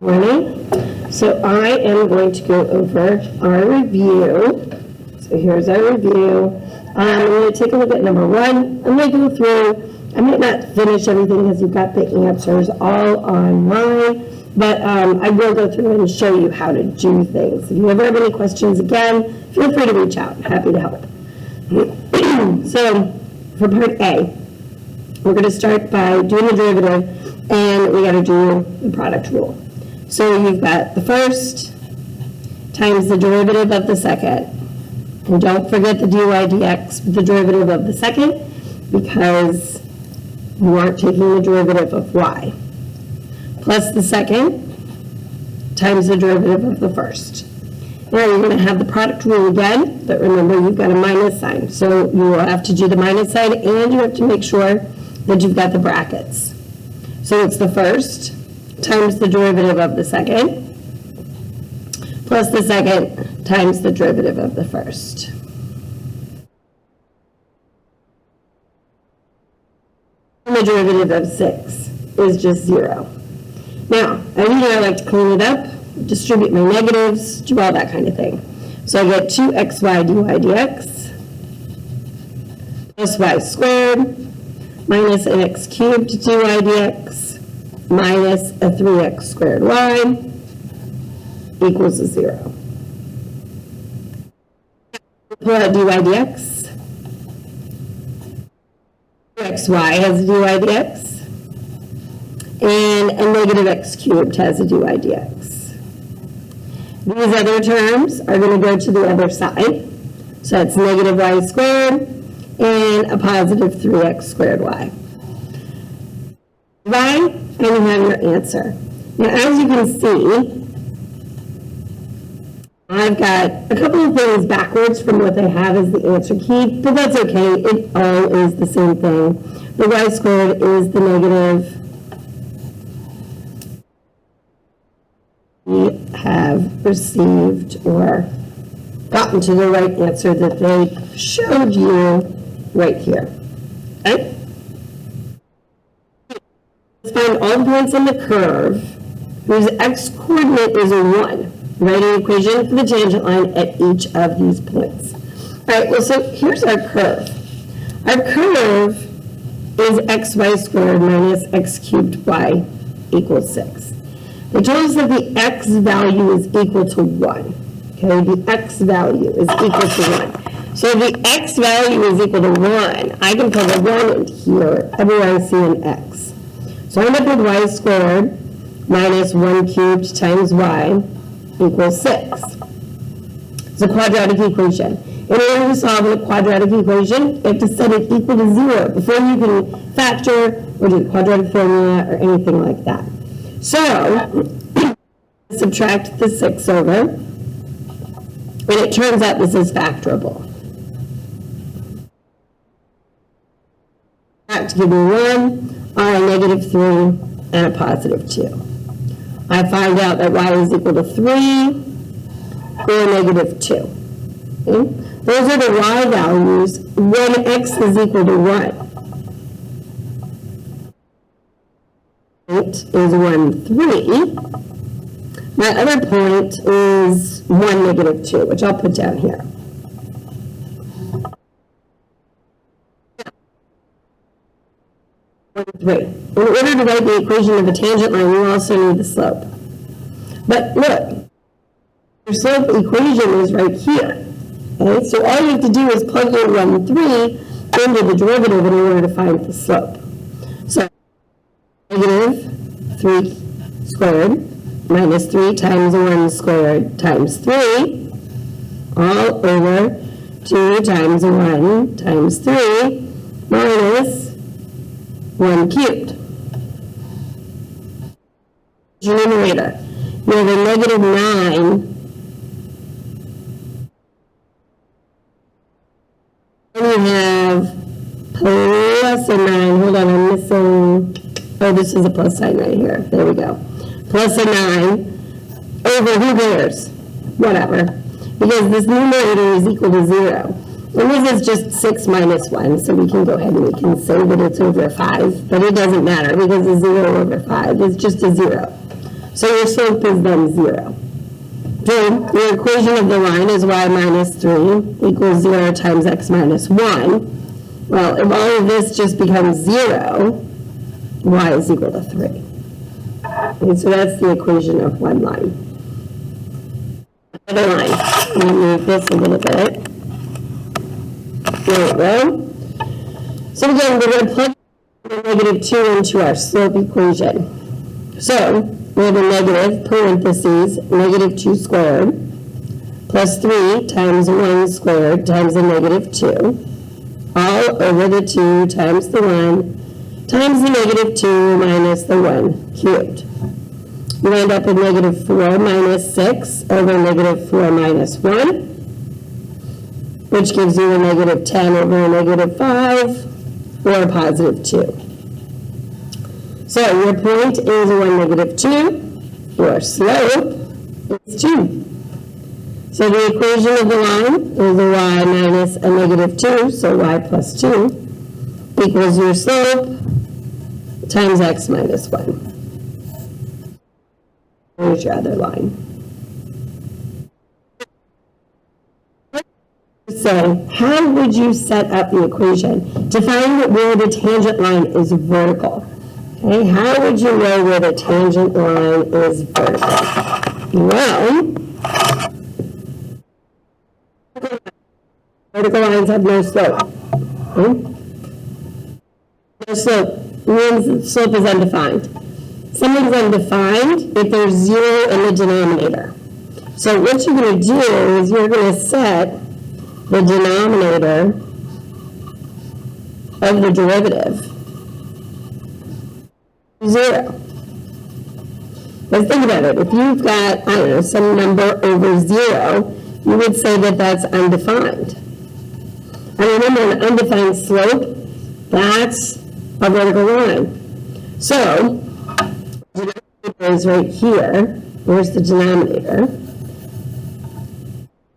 Morning. So I am going to go over our review. So here's our review. I'm going to take a look at number 1. I'm going to go through. I might not finish everything because you've got the answers all online, but I will go through and show you how to do things. If you ever have any questions again, feel free to reach out. I'm happy to help. So for part A, we're going to start by doing the derivative, and we got to do the product rule. So you've got the first times the derivative of the second. And don't forget the dy dx with the derivative of the second, because you aren't taking the derivative of y. Plus the second times the derivative of the first. Now you're going to have the product rule again, but remember you've got a minus sign. So you will have to do the minus sign, and you have to make sure that you've got the brackets. So it's the first times the derivative of the second, plus the second times the derivative of the first. And the derivative of 6 is just 0. Now, as you know, I like to clean it up, distribute my negatives, do all that kind of thing. So I get 2xy dy dx plus y squared minus an x cubed dy dx minus a 3x squared y equals 0. Pull out dy dx. xy has a dy dx, and a negative x cubed has a dy dx. These other terms are going to go to the other side. So it's negative y squared and a positive 3x squared y. And you have your answer. Now, as you can see, I've got a couple of things backwards from what they have as the answer key, but that's okay. It all is the same thing. The y squared is the negative. We have received or gotten to the right answer that they showed you right here. Okay? Let's find all the points on the curve whose x-coordinate is a 1. Write an equation for the tangent line at each of these points. All right, well, so here's our curve. Our curve is xy squared minus x cubed y equals 6. They told us that the x value is equal to 1. Okay, the x value is equal to 1. So if the x value is equal to 1, I can put a 1 in here everywhere I see an x. So I end up with y squared minus 1 cubed times y equals 6. It's a quadratic equation. In order to solve a quadratic equation, you have to set it equal to 0 before you can factor or do the quadratic formula or anything like that. So, subtract the 6 over, and it turns out this is factorable. That to give me 1, r negative 3, and a positive 2. I find out that y is equal to 3 or negative 2. Okay? Those are the y values when x is equal to 1. Point is 1, 3. My other point is 1, negative 2, which I'll put down here. Right. In order to write the equation of a tangent line, you also need the slope. But look, your slope equation is right here. Okay? So all you have to do is plug in 1, 3 into the derivative in order to find the slope. So negative 3 squared minus 3 times 1 squared times 3 all over 2 times 1 times 3 minus 1 cubed. Numerator. You have a negative 9. And you have plus a 9. Hold on, I'm missing. Oh, this is a plus sign right here. There we go. Plus a 9 over who cares? Whatever. Because this numerator is equal to 0. And this is just 6 minus 1, so we can go ahead and we can say that it's over 5, but it doesn't matter because a 0 over 5 is just a 0. So your slope is then 0. So your equation of the line is y minus 3 equals 0 times x minus 1. Well, if all of this just becomes 0, y is equal to 3. Okay, so that's the equation of one line. Another line. Let me move this a little bit. There we go. So again, we're going to plug negative 2 into our slope equation. So we have a negative, parentheses, negative 2 squared, plus 3 times 1 squared times a negative 2, all over the 2 times the 1, times the negative 2 minus the 1 cubed. You end up with negative 4 minus 6 over negative 4 minus 1, which gives you a negative 10 over a negative 5, or a positive 2. So your point is 1, negative 2. Your slope is 2. So the equation of the line is a y minus a negative 2, so y plus 2, equals your slope times x minus 1. Here's your other line. So how would you set up the equation to find where the tangent line is vertical? Okay, how would you know where the tangent line is vertical? Well, vertical lines have no slope. Okay? No slope means the slope is undefined. Something's undefined if there's 0 in the denominator. So what you're going to do is you're going to set the denominator of the derivative 0. Let's think about it. If you've got, I don't know, some number over 0, you would say that that's undefined. And remember, an undefined slope, that's a vertical line. So, the denominator is right here. Where's the denominator?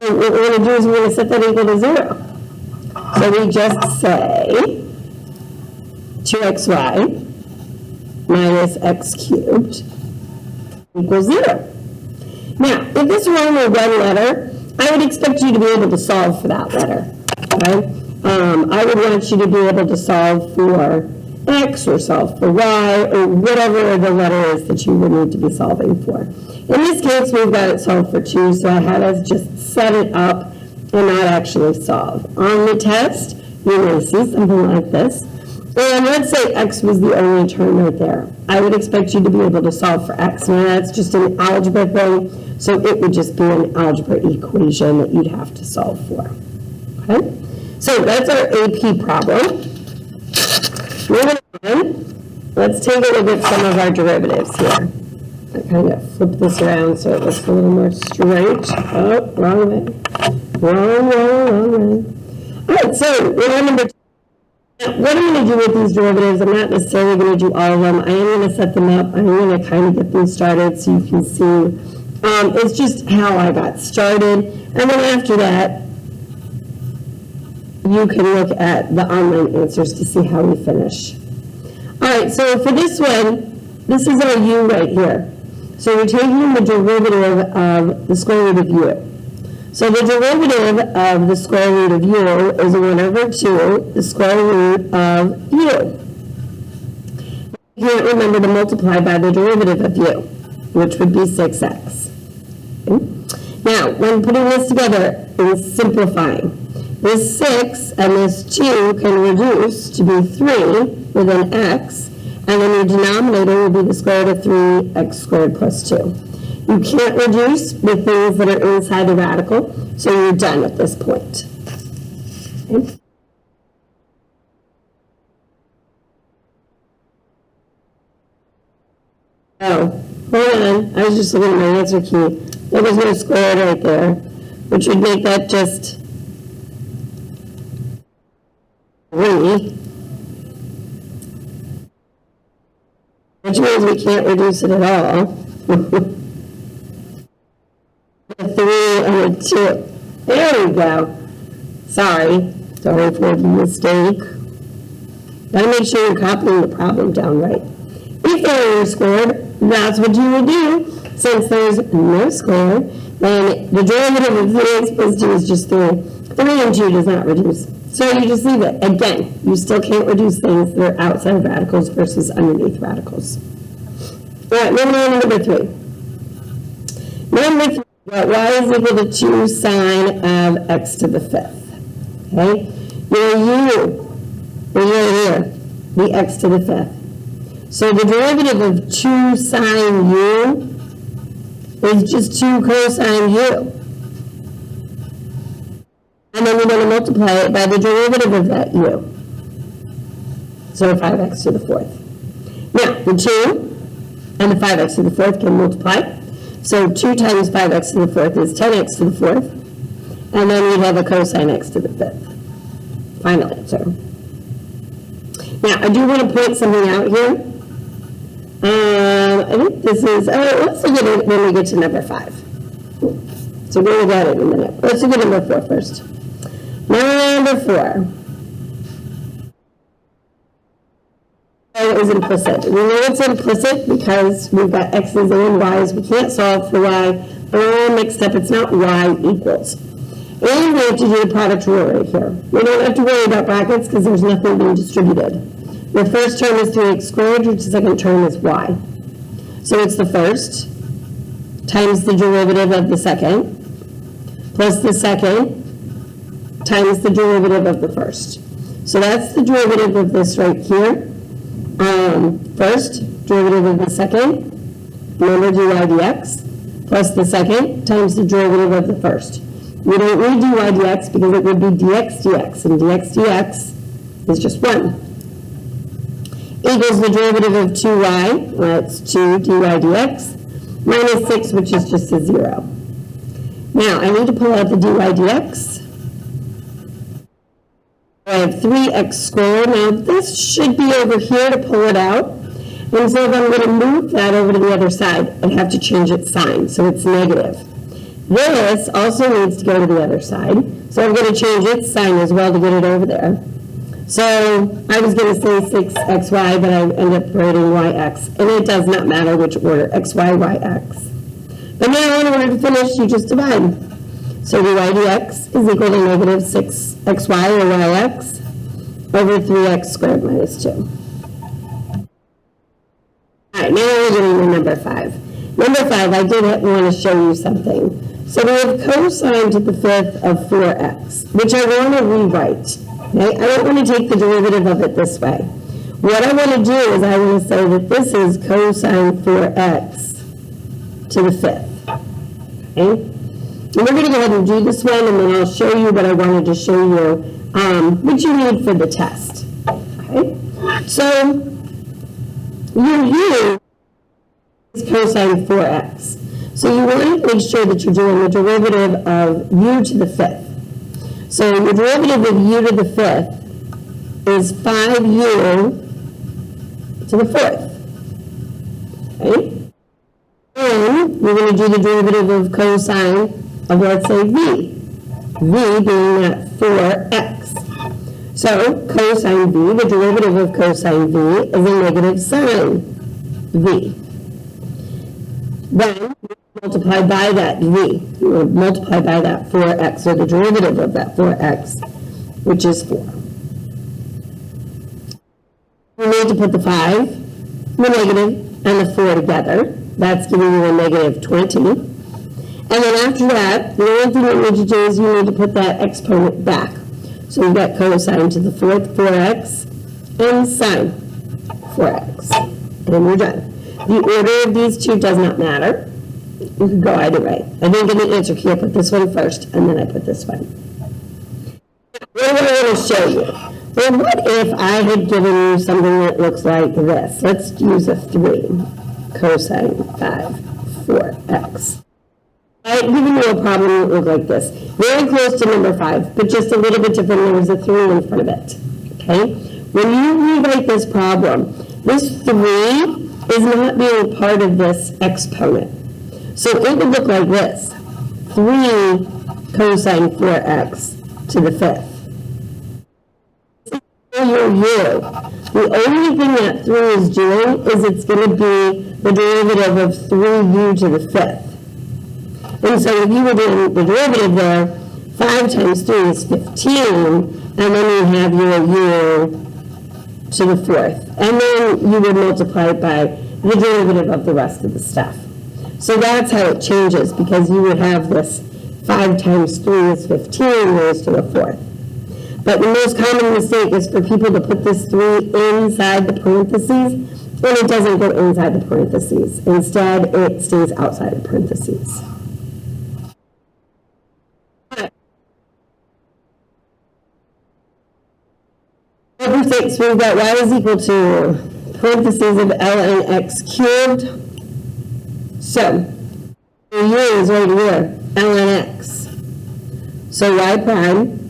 And what we're going to do is we're going to set that equal to 0. So we just say 2xy minus x cubed equals 0. Now, if this were only one letter, I would expect you to be able to solve for that letter. Okay? I would want you to be able to solve for x or solve for y or whatever the letter is that you would need to be solving for. In this case, we've got it solved for 2, so I had us just set it up and not actually solve. On the test, you may see something like this. And let's say x was the only term right there. I would expect you to be able to solve for x. Now that's just an algebra thing, so it would just be an algebra equation that you'd have to solve for. Okay? So that's our AP problem. Moving on, let's take a look at some of our derivatives here. I kind of flip this around so it looks a little more straight. Oh, wrong way. Wrong way. All right, so we're number 2. What I'm going to do with these derivatives, I'm not necessarily going to do all of them. I am going to set them up. I'm going to kind of get them started so you can see. It's just how I got started. And then after that, you can look at the online answers to see how we finish. All right, so for this one, this is our u right here. So we're taking the derivative of the square root of u. So the derivative of the square root of u is 1 over 2, the square root of u. You can't remember to multiply by the derivative of u, which would be 6x. Okay? Now, when putting this together and simplifying, this 6 and this 2 can reduce to be 3 with an x, and then your denominator will be the square root of 3x squared plus 2. You can't reduce with things that are inside the radical, so you're done at this point. Okay. Oh, hold on. I was just looking at my answer key. There was no square right there, which would make that just 3. Which means we can't reduce it at all. A 3 and a 2. There we go. Sorry for the mistake. Gotta make sure you're copying the problem down right. If if there were squared, that's what you would do. Since there's no square, then the derivative of 3x plus 2 is just 3. 3 and 2 does not reduce. So you just leave it. Again, you still can't reduce things that are outside of radicals versus underneath radicals. All right, moving on to number 3. Number 3, y is equal to 2 sine of x to the 5th. Okay? Your u is right here, the x to the 5th. So the derivative of 2 sine u is just 2 cosine u. And then we're going to multiply it by the derivative of that u. So 5x to the 4th. Now, the 2 and the 5x to the 4th can multiply. So 2 times 5x to the 4th is 10x to the 4th. And then we have a cosine x to the 5th. Final answer. Now, I do want to point something out here. I think this is, let's look at it when we get to number 5. So we'll look at it in a minute. Let's look at number 4 first. Number 4. It is implicit. We know it's implicit because we've got x's and y's. We can't solve for y. They're all mixed up. It's not y equals. And we have to do the product rule right here. We don't have to worry about brackets because there's nothing being distributed. The first term is 3x squared, the second term is y. So it's the first times the derivative of the second plus the second times the derivative of the first. So that's the derivative of this right here. First, derivative of the second, remember dy dx, plus the second times the derivative of the first. We don't need dy dx because it would be dx dx, and dx dx is just 1. Equals the derivative of 2y, that's 2 dy dx, minus 6, which is just a 0. Now, I need to pull out the dy dx. I have 3x squared. Now, this should be over here to pull it out. And so if I'm going to move that over to the other side, I have to change its sign, so it's negative. This also needs to go to the other side, so I'm going to change its sign as well to get it over there. So I was going to say 6xy, but I end up writing yx, and it does not matter which order, xy, yx. But now in order to finish, you just divide. So dy dx is equal to negative 6xy or yx over 3x squared minus 2. All right, now we're getting to number 5. Number 5, I did want to show you something. So we have cosine to the 5th of 4x, which I want to rewrite. Okay? I don't want to take the derivative of it this way. What I want to do is I want to say that this is cosine 4x to the 5th. Okay? And we're going to go ahead and do this one, and then I'll show you what I wanted to show you, what you need for the test. Okay? So, your u is cosine 4x. So you want to make sure that you're doing the derivative of u to the 5th. So your derivative of u to the 5th is 5u to the 4th. Okay? And we're going to do the derivative of cosine of, let's say, v. V being that 4x. So cosine v, the derivative of cosine v, is a negative sine v. Then multiply by that v. You will multiply by that 4x, or the derivative of that 4x, which is 4. We need to put the 5, the negative, and the 4 together. That's giving you a negative 20. And then after that, the only thing you need to do is you need to put that exponent back. So we've got cosine to the 4th, 4x, and sine 4x. And we're done. The order of these two does not matter. You can go either way. I think in the answer key, I put this one first, and then I put this one. What do I want to show you? Well, what if I had given you something that looks like this? Let's use a 3, cosine 5, 4x. I've given you a problem that looked like this. Very close to number 5, but just a little bit different. There was a 3 in front of it. Okay? When you rewrite this problem, this 3 is not being part of this exponent. So it would look like this. 3 cosine 4x to the 5th. Your u. The only thing that 3 is doing is it's going to be the derivative of 3u to the 5th. And so if you were doing the derivative there, 5 times 3 is 15, and then you have your u to the 4th. And then you would multiply it by the derivative of the rest of the stuff. So that's how it changes, because you would have this 5 times 3 is 15 raised to the 4th. But the most common mistake is for people to put this 3 inside the parentheses, and it doesn't go inside the parentheses. Instead, it stays outside the parentheses. Number 6, we've got y is equal to parentheses of ln x cubed. So, u is right here, ln x. So y prime,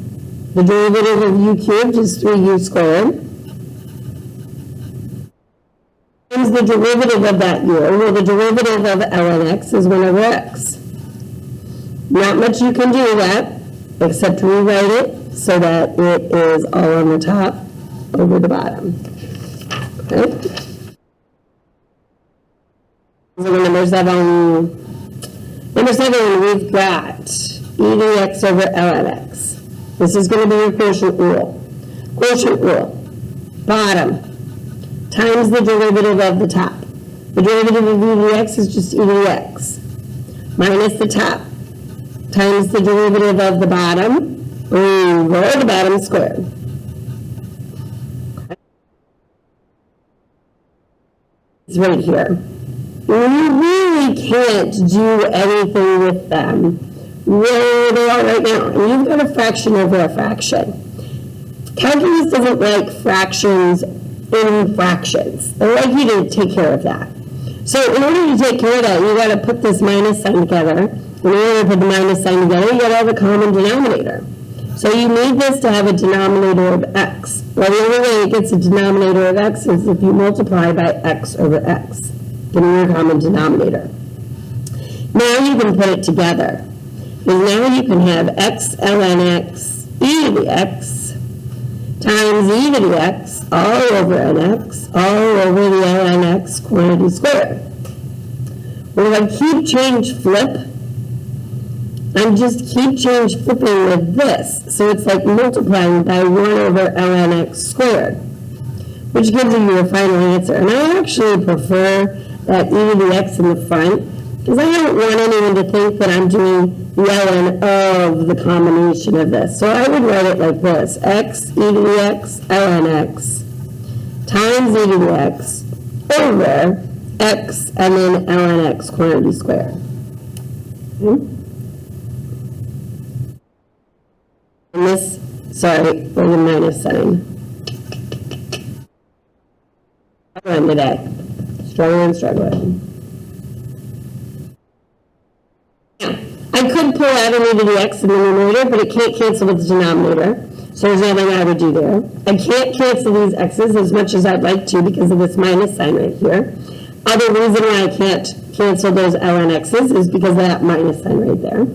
the derivative of u cubed is 3u squared. Times the derivative of that u, well, the derivative of ln x is 1 over x. Not much you can do with that, except rewrite it so that it is all on the top over the bottom. Okay? So number 7, we've got e to the x over ln x. This is going to be your quotient rule. Quotient rule, bottom, times the derivative of the top. The derivative of e to the x is just e to the x, minus the top, times the derivative of the bottom, over the bottom squared. Okay. It's right here. You really can't do anything with them where they are right now. And you've got a fraction over a fraction. Calculus doesn't like fractions in fractions. They like you to take care of that. So in order to take care of that, you got to put this minus sign together. In order to put the minus sign together, you got to have a common denominator. So you need this to have a denominator of x. Well, the only way it gets a denominator of x is if you multiply by x over x, getting your common denominator. Now you can put it together. And now you can have x ln x e to the x times e to the x all over an x all over the ln x quantity squared. Well, if I keep change flip, I'm just keep change flipping with this. So it's like multiplying by 1 over ln x squared, which gives you your final answer. And I actually prefer that e to the x in the front, because I don't want anyone to think that I'm doing the ln of the combination of this. So I would write it like this: x e to the x ln x times e to the x over x and then ln x quantity squared. And this, sorry, for the minus sign. Struggling today. Struggling. I could pull out an e to the x in the numerator, but it can't cancel with the denominator. So there's nothing I would do there. I can't cancel these x's as much as I'd like to because of this minus sign right here. Other reason why I can't cancel those ln x's is because of that minus sign right there.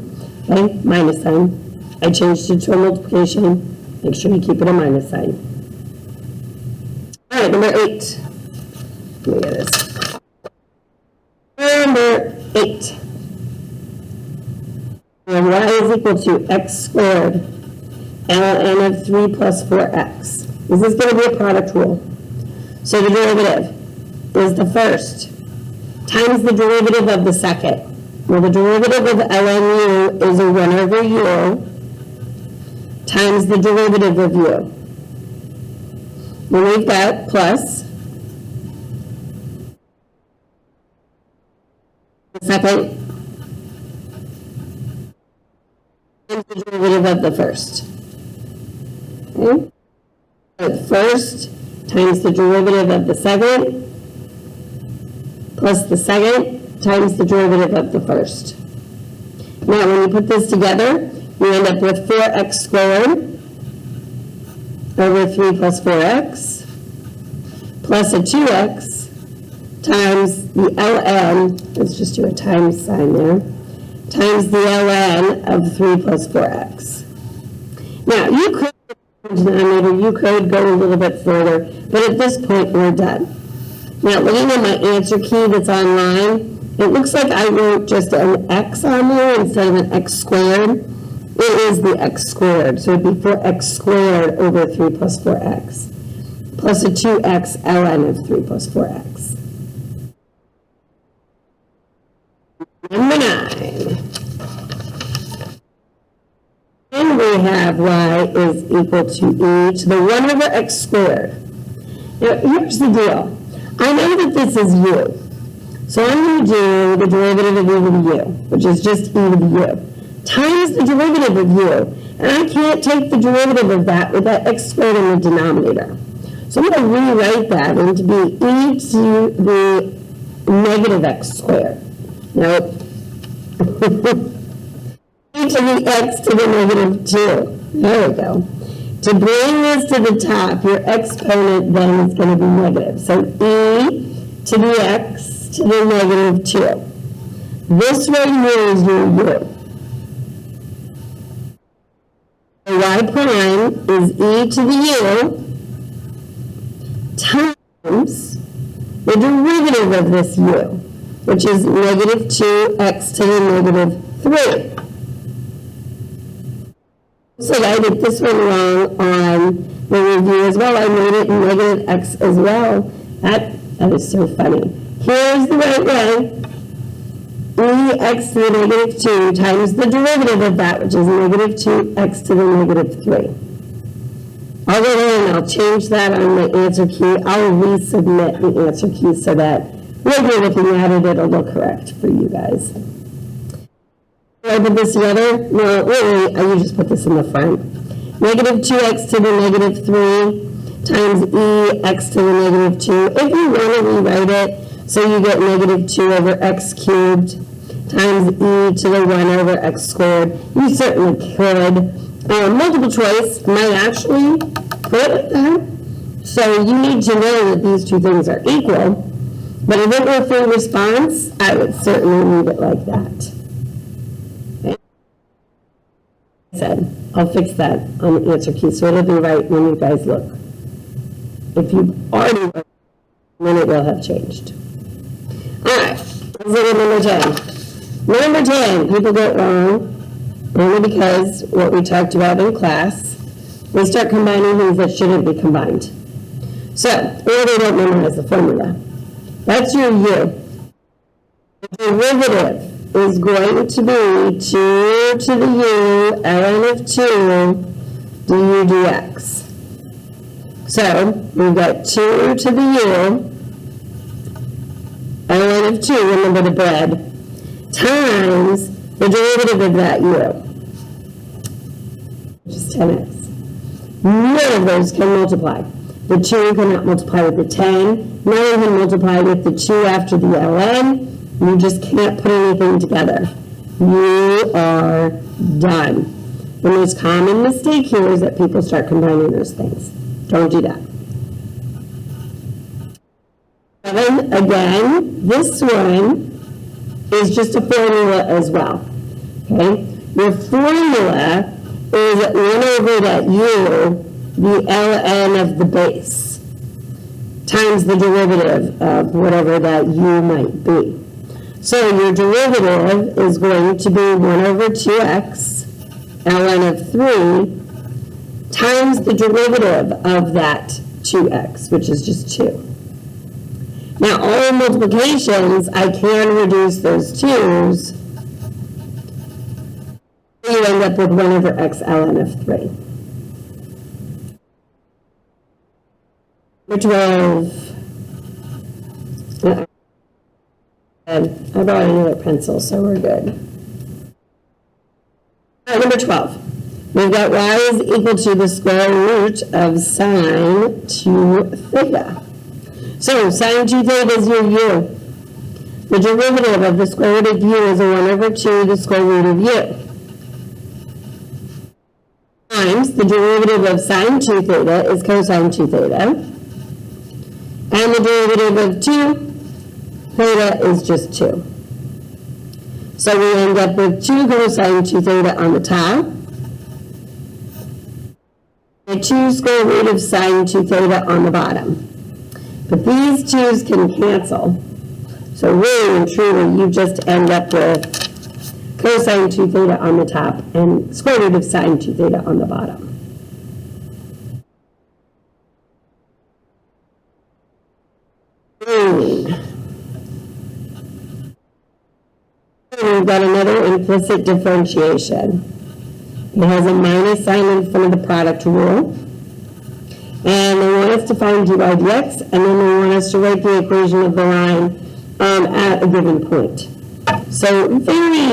Okay, minus sign. I changed it to a multiplication. Make sure you keep it a minus sign. All right, number 8. Let me get this. Number 8. And y is equal to x squared ln of 3 plus 4x. This is going to be a product rule. So the derivative is the first times the derivative of the second. Well, the derivative of ln u is a 1 over u times the derivative of u. Then we've got plus the second times the derivative of the first. Okay? The first times the derivative of the second plus the second times the derivative of the first. Now, when you put this together, you end up with 4x squared over 3 plus 4x plus a 2x times the ln, let's just do a times sign there, times the ln of 3 plus 4x. Now, you could denominator, you could go a little bit further, but at this point, we're done. Now, looking at my answer key that's online, it looks like I wrote just an x on there instead of an x squared. It is the x squared, so it'd be 4x squared over 3 plus 4x, plus a 2x ln of 3 plus 4x. Number 9. And we have y is equal to e to the 1 over x squared. Now, here's the deal. I know that this is u. So I'm going to do the derivative of e to the u, which is just e to the u, times the derivative of u. And I can't take the derivative of that with that x squared in the denominator. So I'm going to rewrite that into be e to the negative x squared. Now, e to the x to the negative 2. There we go. To bring this to the top, your exponent then is going to be negative. So e to the x to the negative 2. This right here is your u. The y prime is e to the u times the derivative of this u, which is negative 2x to the negative 3. So I did this one wrong on the review as well. I made it negative x as well. That is so funny. Here's the right way. E x to the negative 2 times the derivative of that, which is negative 2x to the negative 3. I'll go ahead and I'll change that on the answer key. I'll resubmit the answer key so that when you're looking at it, it'll look correct for you guys. I put this together? No, really, you just put this in the front. Negative 2x to the negative 3 times e x to the negative 2. If you want to rewrite it, so you get negative 2 over x cubed times e to the 1 over x squared, you certainly could. Multiple choice might actually put it like that. So you need to know that these two things are equal. But if it were full response, I would certainly leave it like that. Said, I'll fix that on the answer key so it'll be right when you guys look. If you've already looked, then it will have changed. Alright, let's look at number 10. Number 10, people get wrong only because what we talked about in class, they start combining things that shouldn't be combined. So, or they don't memorize the formula. That's your u. The derivative is going to be 2 to the u ln of 2 du dx. So we've got 2 to the u ln of 2, remember the bread, times the derivative of that u, which is 10x. None of those can multiply. The 2 cannot multiply with the 10. None can multiply with the 2 after the ln. You just can't put anything together. You are done. The most common mistake here is that people start combining those things. Don't do that. And again, this one is just a formula as well. Okay? Your formula is 1 over that u, the ln of the base, times the derivative of whatever that u might be. So your derivative is going to be 1 over 2x ln of 3 times the derivative of that 2x, which is just 2. Now, all multiplications, I can reduce those 2's. You end up with 1 over x ln of 3. Number 12. I brought another pencil, so we're good. All right, number 12. We've got y is equal to the square root of sine 2 theta. So sine 2 theta is your u. The derivative of the square root of u is a 1 over 2 the square root of u. Times the derivative of sine 2 theta is cosine 2 theta. And the derivative of 2 theta is just 2. So we end up with 2 cosine 2 theta on the top. The get 2 square root of sine 2 theta on the bottom. But these 2's can cancel. So really and truly, you just end up with cosine 2 theta on the top and square root of sine 2 theta on the bottom. We've got another implicit differentiation. It has a minus sign in front of the product rule. And they want us to find dy dx, and then they want us to write the equation of the line at a given point. So very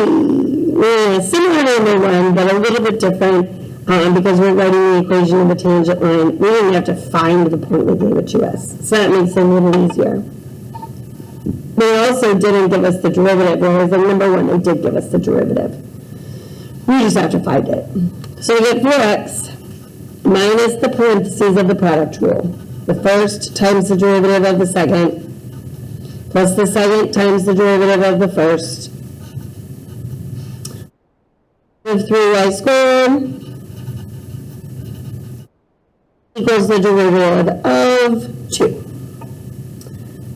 similar to number 1, but a little bit different because we're writing the equation of the tangent line. We didn't have to find the point they gave it to us. So that makes it a little easier. They also didn't give us the derivative, whereas in number 1 they did give us the derivative. We just have to find it. So we get 4x minus the parentheses of the product rule. The first times the derivative of the second, plus the second times the derivative of the first. Of 3y squared equals the derivative of 2.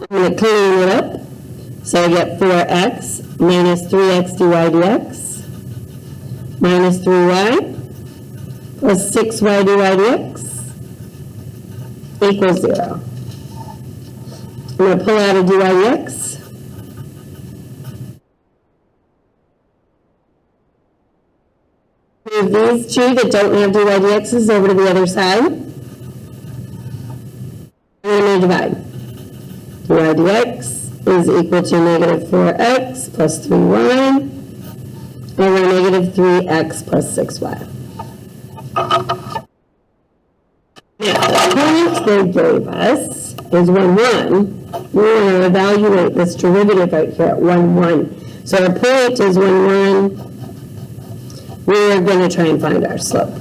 I'm going to clean it up. So I get 4x minus 3x dy dx minus 3y plus 6y dy dx equals 0. I'm going to pull out a dy dx. Move these 2 that don't have dy dx's over to the other side. I'm going to divide. Dy dx is equal to negative 4x plus 3y over negative 3x plus 6y. Now, the point they gave us is 1, 1. We want to evaluate this derivative right here at 1, 1. So our point is 1, 1. We're going to try and find our slope.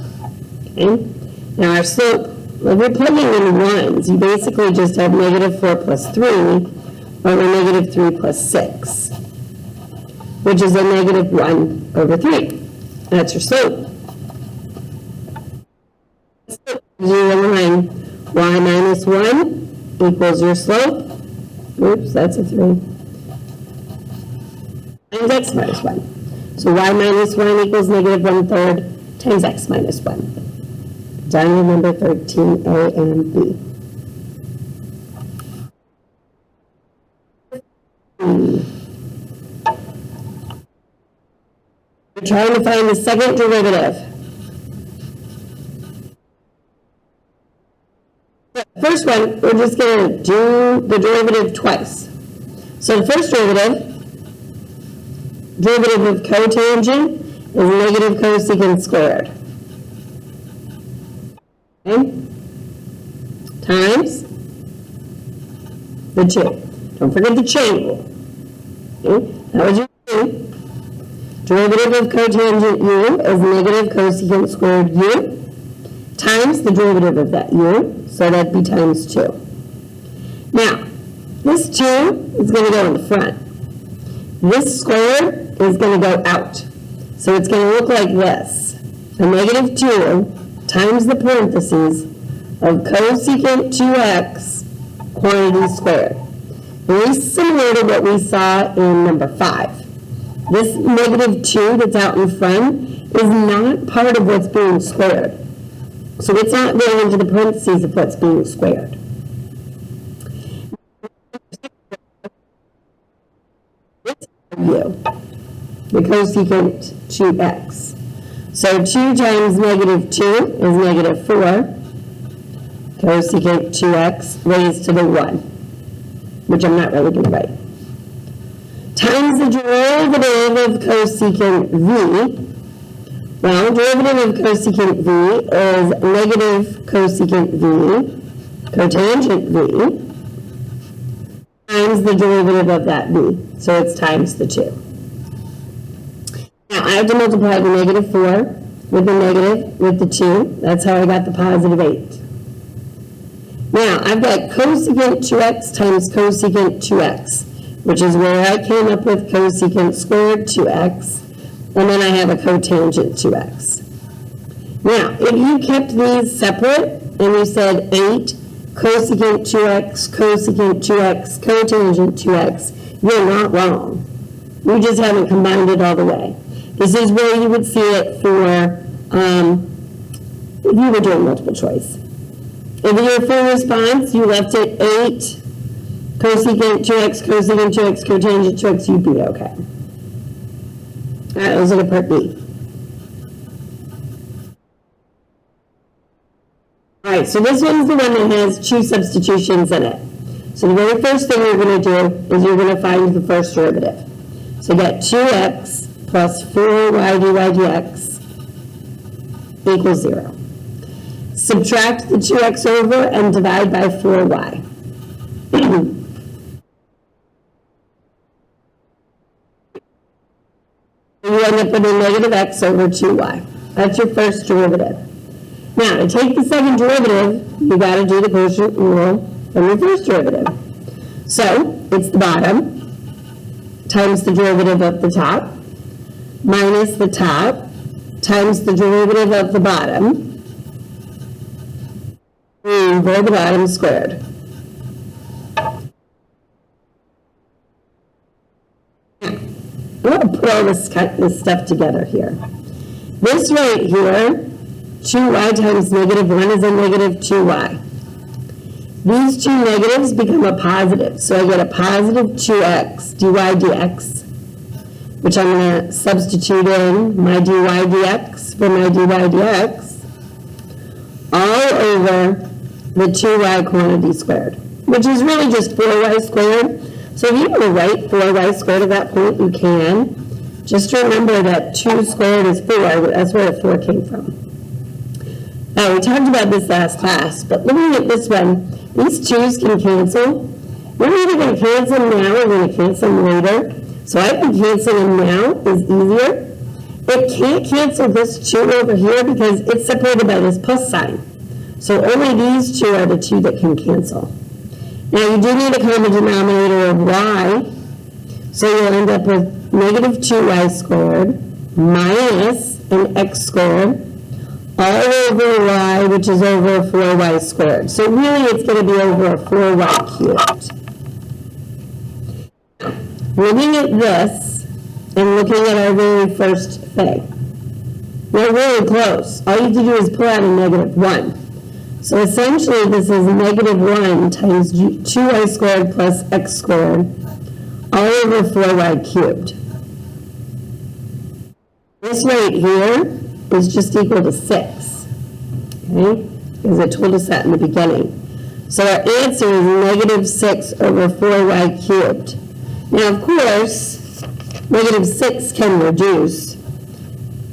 Okay? Now our slope, if we're plugging in 1s, you basically just have negative 4 plus 3 over negative 3 plus 6, which is a negative 1 over 3. That's your slope. You line y minus 1 equals your slope. Oops, that's a 3. Times x minus 1. So y minus 1 equals negative 1/3 times x minus 1. Done with number 13a and b. We're trying to find the second derivative. The first one, we're just going to do the derivative twice. So the first derivative of cotangent is negative cosecant squared. Okay? Times the 2. Don't forget the chain rule. Okay? That was your 2. Derivative of cotangent u is negative cosecant squared u times the derivative of that u, so that'd be times 2. Now, this 2 is going to go in the front. This square is going to go out. So it's going to look like this. A negative 2 times the parentheses of cosecant 2x quantity squared. Very similar to what we saw in number 5. This negative 2 that's out in front is not part of what's being squared. So it's not going into the parentheses of what's being squared. The cosecant 2x. So 2 times negative 2 is negative 4. Cosecant 2x raised to the 1, which I'm not really going to write. Times the derivative of cosecant v. Well, derivative of cosecant v is negative cosecant v, cotangent v, times the derivative of that v. So it's times the 2. Now I have to multiply the negative 4 with the negative with the 2. That's how I got the positive 8. Now I've got cosecant 2x times cosecant 2x, which is where I came up with cosecant squared 2x, and then I have a cotangent 2x. Now, if you kept these separate and you said 8 cosecant 2x, cosecant 2x, cotangent 2x, you're not wrong. You just haven't combined it all the way. This is where you would see it for if you were doing multiple choice. If your full response, you left it 8 cosecant 2x, cosecant 2x, cotangent 2x, you'd be okay. All right, those are the part B. All right, so this one's the one that has two substitutions in it. So the very first thing you're going to do is you're going to find the first derivative. So you get 2x plus 4y dy dx equals 0. Subtract the 2x over and divide by 4y. You end up with a negative x over 2y. That's your first derivative. Now, to take the second derivative, you got to do the quotient rule from your first derivative. So, it's the bottom times the derivative of the top minus the top times the derivative of the bottom over the bottom squared. I'm going to put all this stuff together here. This right here, 2y times negative 1 is a negative 2y. These two negatives become a positive, so I get a positive 2x dy dx, which I'm going to substitute in my dy dx for my dy dx, all over the 2y quantity squared, which is really just 4y squared. So if you want to write 4y squared at that point, you can. Just remember that 2 squared is 4. That's where the 4 came from. Now, we talked about this last class, but looking at this one, these 2's can cancel. We're either going to cancel them now or we're going to cancel them later. So I think canceling them now is easier. It can't cancel this 2 over here because it's separated by this plus sign. So only these 2 are the 2 that can cancel. Now you do need a common denominator of y, so you'll end up with negative 2y squared minus an x squared all over y, which is over 4y squared. So really it's going to be over a 4y cubed. Looking at this and looking at our very first thing, we're really close. All you have to do is pull out a negative 1. So essentially this is negative 1 times 2y squared plus x squared all over 4y cubed. This right here is just equal to 6, okay? Because it told us that in the beginning. So our answer is negative 6 over 4y cubed. Now, of course, negative 6 can reduce.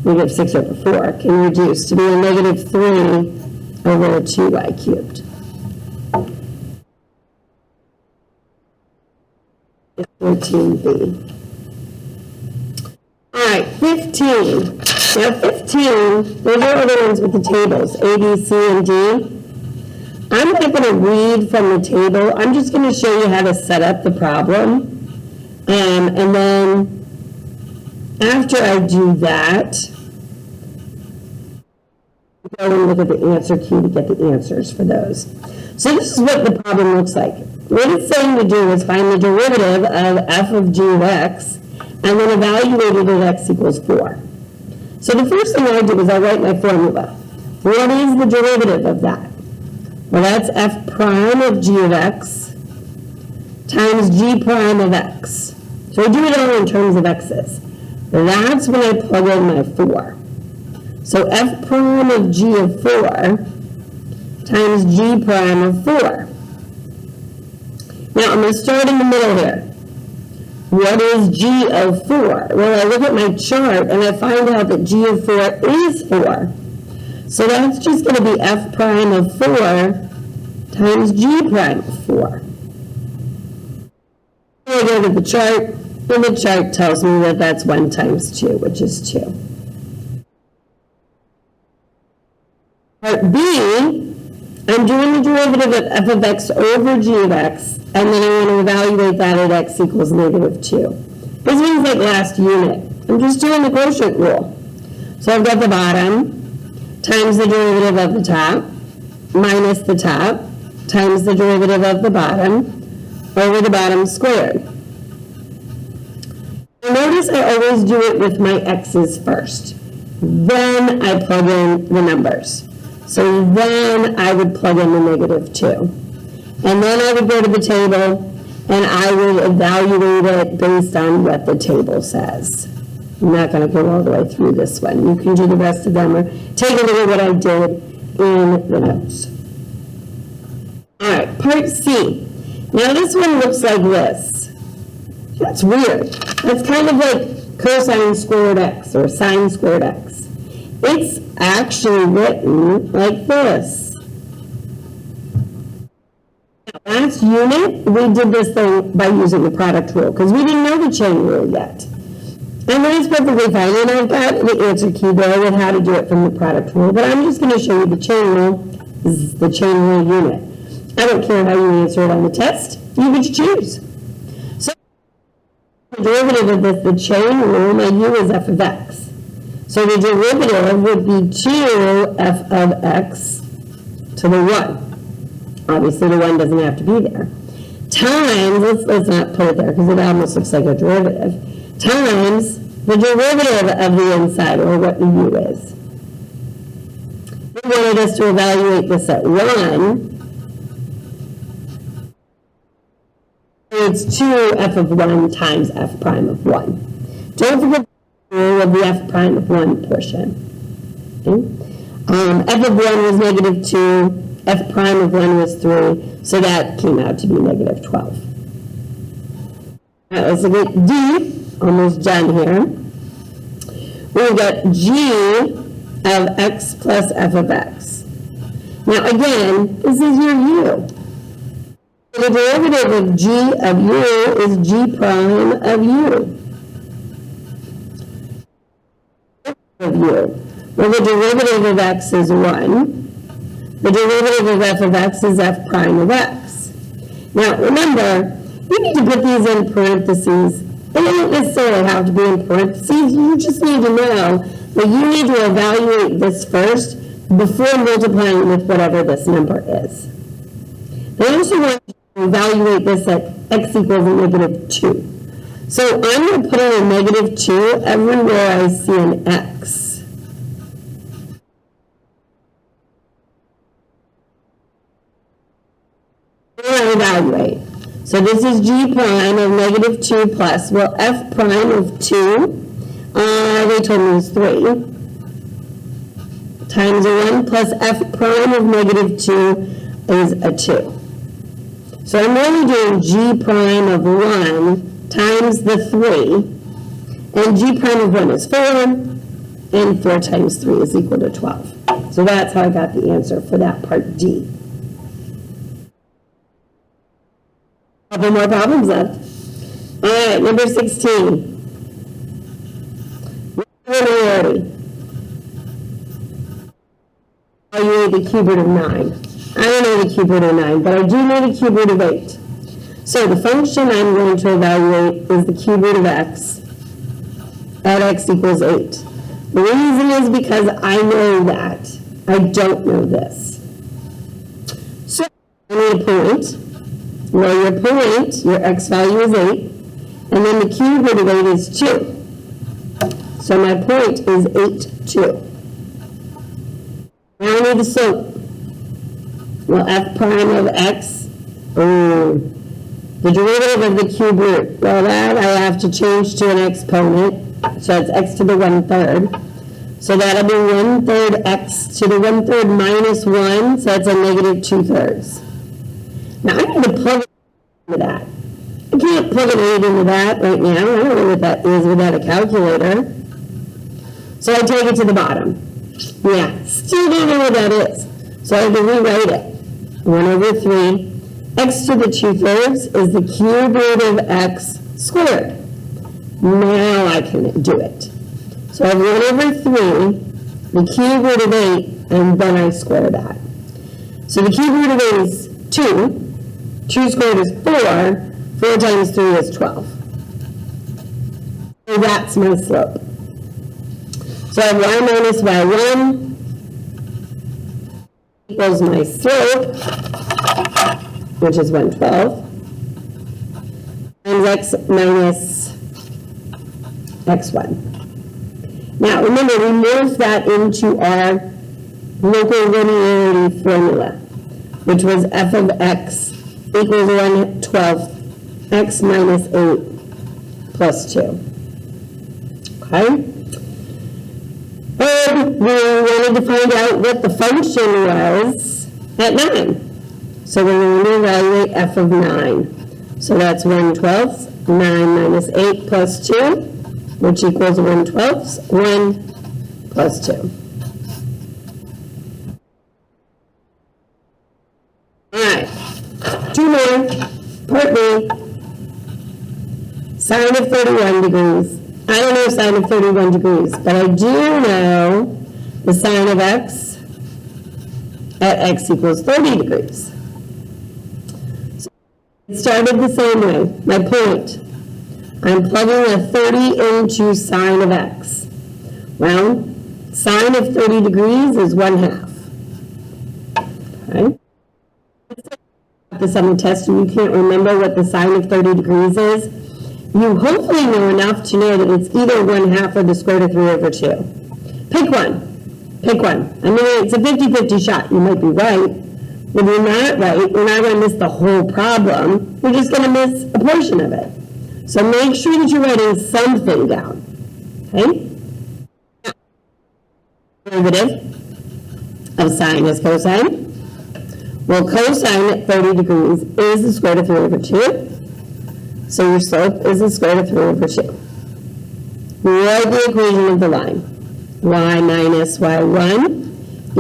Negative 6 over 4 can reduce to be a negative 3 over 2y cubed. 14b. All right, 15. Now 15, those are all the ones with the tables, A, B, C, and D. I'm not going to read from the table. I'm just going to show you how to set up the problem. And then after I do that, go and look at the answer key to get the answers for those. So this is what the problem looks like. What it's saying to do is find the derivative of f of g of x and then evaluate it at x equals 4. So the first thing I do is I write my formula. What is the derivative of that? Well, that's f prime of g of x times g prime of x. So I do it all in terms of x's. That's when I plug in my 4. So f prime of g of 4 times g prime of 4. Now I'm going to start in the middle here. What is g of 4? Well, I look at my chart and I find out that g of 4 is 4. So that's just going to be f prime of 4 times g prime of 4. I go to the chart, and the chart tells me that that's 1 times 2, which is 2. Part B, I'm doing the derivative of f of x over g of x, and then I want to evaluate that at x equals negative 2. This means like last unit. I'm just doing the quotient rule. So I've got the bottom times the derivative of the top minus the top times the derivative of the bottom over the bottom squared. Notice I always do it with my x's first. Then I plug in the numbers. So then I would plug in the -2. And then I would go to the table and I would evaluate it based on what the table says. I'm not going to go all the way through this one. You can do the rest of them or take a look at what I did in the notes. All right, part C. Now this one looks like this. That's weird. That's kind of like cosine squared x or sine squared x. It's actually written like this. Last unit, we did this thing by using the product rule because we didn't know the chain rule yet. And that's perfectly fine. And I've got the answer key there with how to do it from the product rule. But I'm just going to show you the chain rule. This is the chain rule unit. I don't care how you answer it on the test. You get to choose. So the derivative of this, the chain rule, my u is f of x. So the derivative would be 2f of x to the 1. Obviously, the 1 doesn't have to be there. Times, let's not put it there because it almost looks like a derivative. Times the derivative of the inside, or what the u is. We wanted us to evaluate this at 1. It's 2f of 1 times f prime of 1. Don't forget the rule of the f prime of 1 portion. Okay? F of 1 was -2. F prime of 1 was 3, so that came out to be -12. Now let's look at D, almost done here. We've got G of x plus f of x. Now again, this is your u. The derivative of g of u is g prime of u. Of u. Well, the derivative of x is 1. The derivative of f of x is f prime of x. Now, remember, you need to put these in parentheses. They don't necessarily have to be in parentheses. You just need to know that you need to evaluate this first before multiplying with whatever this number is. They also want to evaluate this at x equals -2. So I'm going to put in a -2 everywhere I see an x. Evaluate. So this is g prime of -2 plus, well, f prime of 2, they told me is 3, times a 1 plus f prime of -2 is a 2. So I'm only doing g prime of 1 times the 3, and g prime of 1 is 4, and 4 times 3 is equal to 12. So that's how I got the answer for that part D. Couple more problems left. All right, number 16. Linearity. Evaluate the cube root of 9. I don't know the cube root of 9, but I do know the cube root of 8. So the function I'm going to evaluate is the cube root of x at x equals 8. The reason is because I know that. I don't know this. So I need a point. Well, your point, your x value is 8, and then the cube root of 8 is 2. So my point is 8, 2. Now I need the slope. Well, f prime of x, the derivative of the cube root. Well, that I have to change to an exponent, so it's x to the 1/3. So that'll be 1/3 x to the 1/3 minus 1, so that's a -2/3. Now, I need to plug it into that. I can't plug an 8 into that right now. I don't know what that is without a calculator. So I take it to the bottom. Yeah, still don't know what that is. So I have to rewrite it. 1/3. X to the 2/3 is the cube root of x squared. Now I can do it. So I have 1/3, the cube root of 8, and then I square that. So the cube root of 8 is 2. 2 squared is 4. 4 times 3 is 12. So that's my slope. So I have y minus y1 equals my slope, which is 1/12, times x minus x1. Now, remember, we moved that into our local linearity formula, which was f of x equals 1/12 x minus 8 plus 2. Okay? And we wanted to find out what the function was at 9. So we're going to evaluate f of 9. So that's 1/12, 9 minus 8 plus 2, which equals 1/12, 1 plus 2. All right, 2 more, part B, sine of 31 degrees. I don't know sine of 31 degrees, but I do know the sine of x at x equals 30 degrees. So it started the same way. My point, I'm plugging a 30 into sine of x. Well, sine of 30 degrees is 1/2. Okay? This on the test and you can't remember what the sine of 30 degrees is, you hopefully know enough to know that it's either 1/2 or the square root of 3/2. Pick one. Pick one. I mean, it's a 50-50 shot. You might be right. When you're not right, you're not going to miss the whole problem. You're just going to miss a portion of it. So make sure that you're writing something down. Okay? Derivative of sine is cosine. Well, cosine at 30 degrees is the square root of 3/2. So your slope is the square root of 3/2. Write the equation of the line. Y minus y1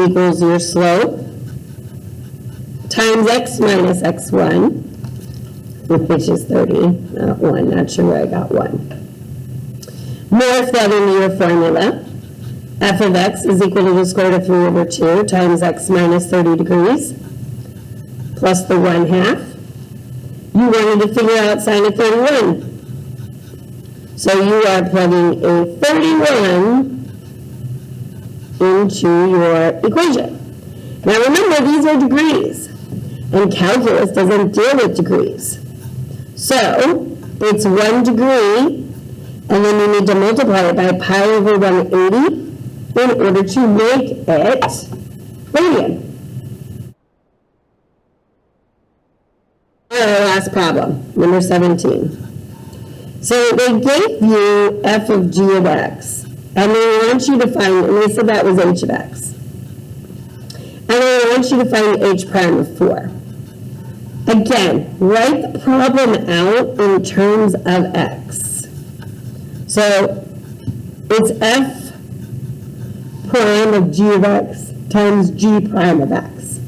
equals your slope times x minus x1, which is 30, not 1. Not sure where I got 1. Morph that into your formula. F of x is equal to the square root of 3/2 times x minus 30 degrees plus the 1/2. You wanted to figure out sine of 31. So you are plugging a 31 into your equation. Now remember, these are degrees, and calculus doesn't deal with degrees. So it's 1 degree, and then you need to multiply it by pi over 180 in order to make it radian. Our last problem, number 17. So they gave you f of g of x, and they want you to find, and they said that was h of x. And they want you to find h prime of 4. Again, write the problem out in terms of x. So it's f prime of g of x times g prime of x.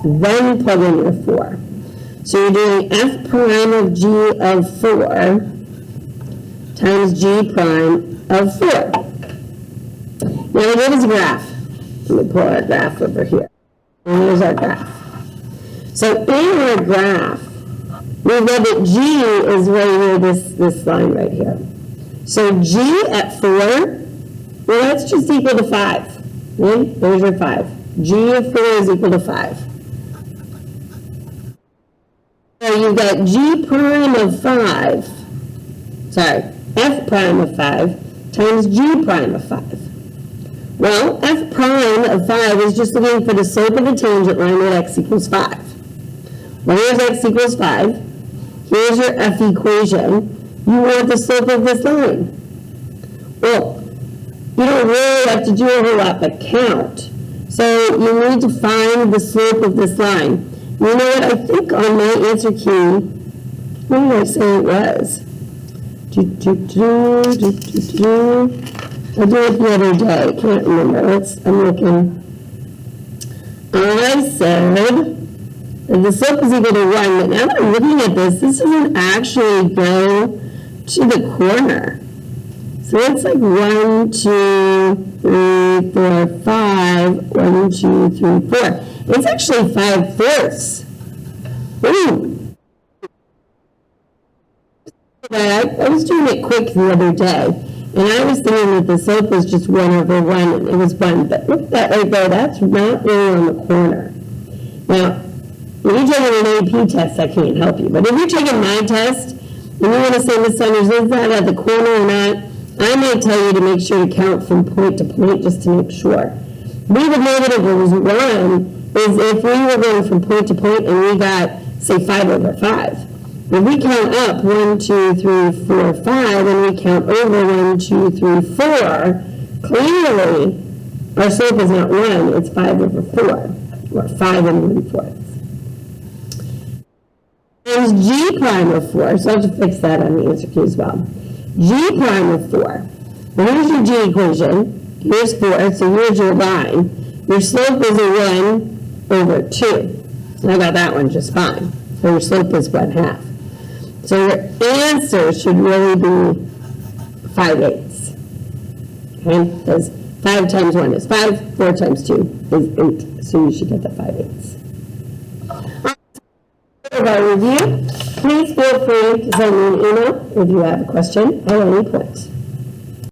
Then plug in your 4. So you're doing f prime of g of 4 times g prime of 4. Now what is a graph? Let me pull our graph over here. And here's our graph. So in our graph, we know that g is right here, this line right here. So g at 4, well, that's just equal to 5. Okay? There's your 5. G of 4 is equal to 5. So you've got g prime of 5, sorry, f prime of 5 times g prime of 5. Well, f prime of 5 is just looking for the slope of the tangent line at x equals 5. Well, here's x equals 5. Here's your f equation. You want the slope of this line. Well, you don't really have to do a whole lot but count. So you need to find the slope of this line. You know what? I think on my answer key, what did I say it was? I did it the other day. I can't remember. I'm looking. I said that the slope is equal to 1, but now that I'm looking at this doesn't actually go to the corner. So it's like 1, 2, 3, 4, 5. 1, 2, 3, 4. It's actually 5/4. Ooh. I was doing it quick the other day, And I was thinking that the slope was just 1 over 1, and it was 1. But look at that right there. That's not really on the corner. Now, when you're taking an AP test, I can't help you. But if you're taking my test, and you want to say, Miss Saunders, is that at the corner or not, I might tell you to make sure to count from point to point just to make sure. We would know that if it was 1 is if we were going from point to point and we got, say, 5 over 5. If we count up 1, 2, 3, 4, 5, and we count over 1, 2, 3, 4, clearly our slope is not 1, it's 5 over 4, or 5 and 1/4. Times g prime of 4, so I have to fix that on the answer key as well. G prime of 4. Well, here's your g equation. Here's 4, so here's your line. Your slope is a 1 over 2. So I got that one just fine. So your slope is 1/2. So your answer should really be 5/8. Okay? Because 5 times 1 is 5, 4 times 2 is 8. So you should get the 5/8. Of our review, please feel free to send me an email if you have a question at any point.